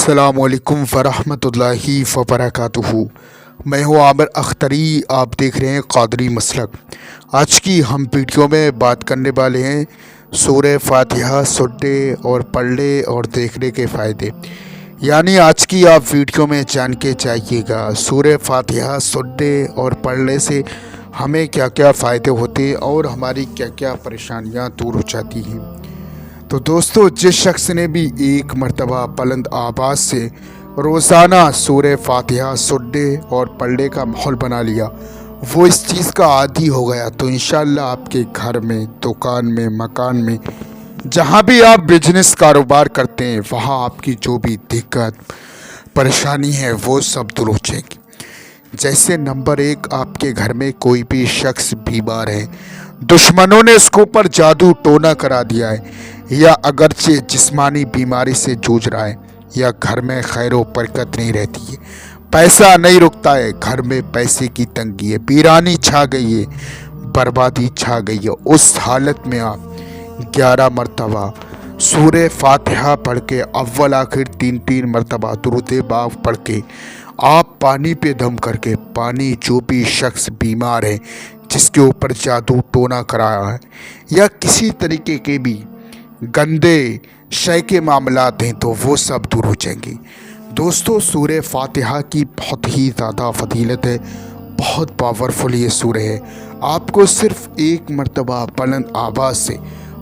अस्सलामुअलैकुम वरहमतुल्लाहि वबरकातुहू। मैं हूँ आमिर अख्तरी, आप देख रहे हैं क़ादरी मसलक। आज की हम वीडियो में बात करने वाले हैं सूरह फातिहा सुनने और पढ़ने और देखने के फ़ायदे। यानी आज की आप वीडियो में जान के चाहिएगा सूरह फातिहा सुनने और पढ़ने से हमें क्या क्या फ़ायदे होते हैं और हमारी क्या क्या परेशानियाँ दूर हो जाती हैं। तो दोस्तों, जिस शख्स ने भी एक मर्तबा बुलंद आवाज़ से रोज़ाना सूरह फातिहा सुनने और पढ़ने का माहौल बना लिया, वो इस चीज़ का आदी हो गया, तो इंशाअल्लाह आपके घर में, दुकान में, मकान में, जहाँ भी आप बिजनेस कारोबार करते हैं, वहाँ आपकी जो भी दिक्कत परेशानी है वो सब दूर हो जाएगी। जैसे नंबर 1, आपके घर में कोई भी शख्स बीमार है, दुश्मनों ने इसके ऊपर जादू टोना करा दिया है, या अगरचे जिस्मानी बीमारी से जूझ रहा है, या घर में खैर व बरकत नहीं रहती है, पैसा नहीं रुकता है, घर में पैसे की तंगी है, वीरानी छा गई है, बर्बादी छा गई है, उस हालत में आप 11 मरतबा सूरह फातिहा पढ़ के अव्वल आखिर 3-3 मरतबा दुरूद पाक पढ़ के आप पानी पे दम करके, पानी जो भी शख्स बीमार है, जिसके ऊपर जादू टोना कराया है, या किसी तरीके के भी गंदे शय के मामलात हैं, तो वो सब दूर हो जाएंगे। दोस्तों, सूरह फातिहा की बहुत ही ज़्यादा फजीलत है, बहुत पावरफुल ये सूरह है। आपको सिर्फ एक मरतबा बुलंद आवाज़ से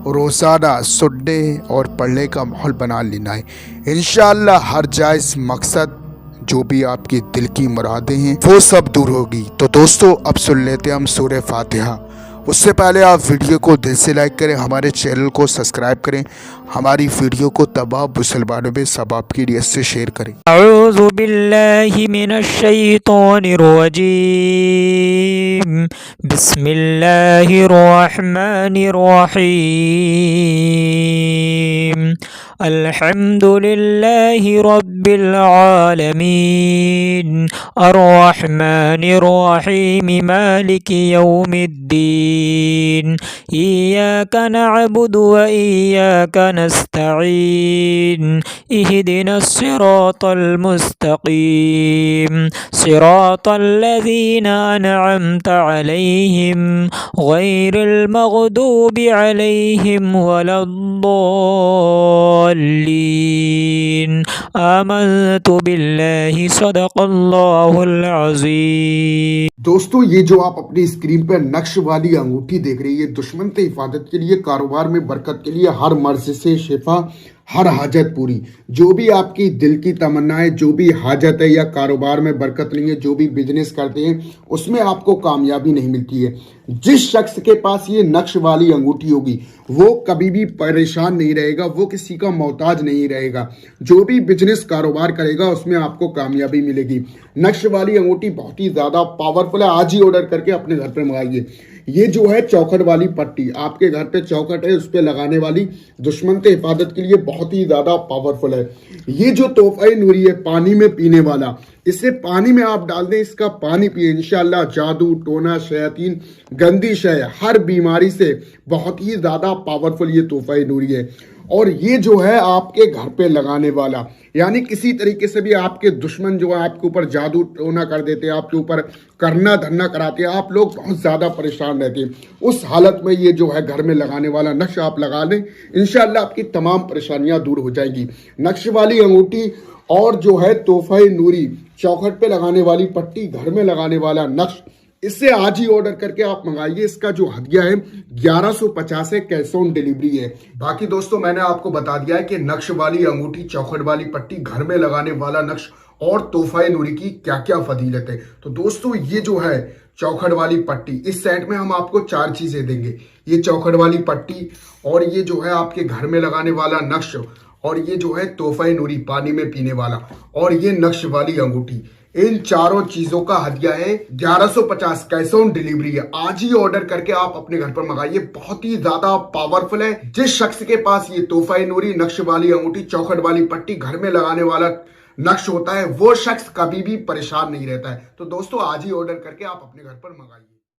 रोज़ाना सुनने और पढ़ने का माहौल बना लेना है। इंशाअल्लाह हर जायज़ मकसद, जो भी आपकी दिल की मुरादें हैं, वो सब दूर होगी। तो दोस्तों, अब सुन लेते हैं हम सूरह फातिहा। उससे पहले आप वीडियो को दिल से लाइक करें, हमारे चैनल को सब्सक्राइब करें, हमारी वीडियो को तमाम मुसलमानों में सबाब की नियत से शेयर करें। अऊज़ु बिल्लाहि मिनश शैतानिर रजीम। बिस्मिल्लाहिर रहमानिर रहीम। अल्हम्दुलिल्लाहि रब्बिल आलमीन। अर्रहमानिर रहीम। मालिकि यौमिद्दीन। इय्याका नअबुदु व इय्याका नस्तईन। इहदिनस सिरातल मुस्तकीम। सिरातल लज़ीना अनअमत अलैहिम गैरिल मग़दूबि अलैहिम वलद्दाल्लीन। आमनतु बिल्लाहि सदक़ल्लाहुल अज़ीम। दोस्तों, ये जो आप अपनी स्क्रीन पर नक्श वाली अंगूठी देख रही है, दुश्मन से हिफाजत के लिए, कारोबार में बरकत के लिए, हर मर्ज से शिफा, हर हाजत पूरी। जो भी आपकी दिल की तमन्नाएं, जो भी हाजत है, या कारोबार में बरकत नहीं है, जो भी बिजनेस करते हैं उसमें आपको कामयाबी नहीं मिलती है, जिस शख्स के पास ये नक्श वाली अंगूठी होगी वो कभी भी परेशान नहीं रहेगा, वो किसी का मोहताज नहीं रहेगा। जो भी बिजनेस कारोबार करेगा उसमें आपको कामयाबी मिलेगी। नक्श वाली अंगूठी बहुत ही ज़्यादा पावरफुल है, आज ही ऑर्डर करके अपने घर पर मंगाइए। ये जो है चौखट वाली पट्टी, आपके घर पे चौखट है, उस पे लगाने वाली, दुश्मन से हिफाजत के लिए बहुत ही ज़्यादा पावरफुल है। ये जो तोहफा नूरी है, पानी में पीने वाला, इसे पानी में आप डाल दें, इसका पानी पिए, इंशाअल्लाह जादू टोना शयातीन गंदी शय हर बीमारी से बहुत ही ज़्यादा पावरफुल ये तोहफा नूरी है। और ये जो है आपके घर पे लगाने वाला, यानी किसी तरीके से भी आपके दुश्मन जो है आपके ऊपर जादू टोना कर देते हैं, आपके ऊपर करना धरना कराते हैं, आप लोग बहुत ज़्यादा परेशान रहते हैं, उस हालत में ये जो है घर में लगाने वाला नक्श आप लगा लें, इंशाअल्लाह आपकी तमाम परेशानियां दूर हो जाएंगी। नक्श वाली अंगूठी और जो है तोहफा नूरी, चौखट पे लगाने वाली पट्टी, घर में लगाने वाला नक्श, इससे आज ही ऑर्डर करके आप मंगाइए। इसका जो हदिया है 1150 है, कैश ऑन डिलीवरी है। बाकी दोस्तों, मैंने आपको बता दिया है कि नक्श वाली अंगूठी, चौखट वाली पट्टी, घर में लगाने वाला नक्श और तोहफा नूरी की क्या क्या फजीलत है। तो दोस्तों, ये जो है चौखट वाली पट्टी, इस सेट में हम आपको 4 चीजें देंगे। ये चौखट वाली पट्टी, और ये जो है आपके घर में लगाने वाला नक्श, और ये जो है तोहफा नूरी पानी में पीने वाला, और ये नक्श वाली अंगूठी। इन चारों चीजों का हदिया है 1150, कैश ऑन डिलीवरी है। आज ही ऑर्डर करके आप अपने घर पर मंगाइए, बहुत ही ज्यादा पावरफुल है। जिस शख्स के पास ये तोहफा नूरी, नक्श वाली अंगूठी, चौखट वाली पट्टी, घर में लगाने वाला नक्श होता है, वो शख्स कभी भी परेशान नहीं रहता है। तो दोस्तों, आज ही ऑर्डर करके आप अपने घर पर मंगाइए।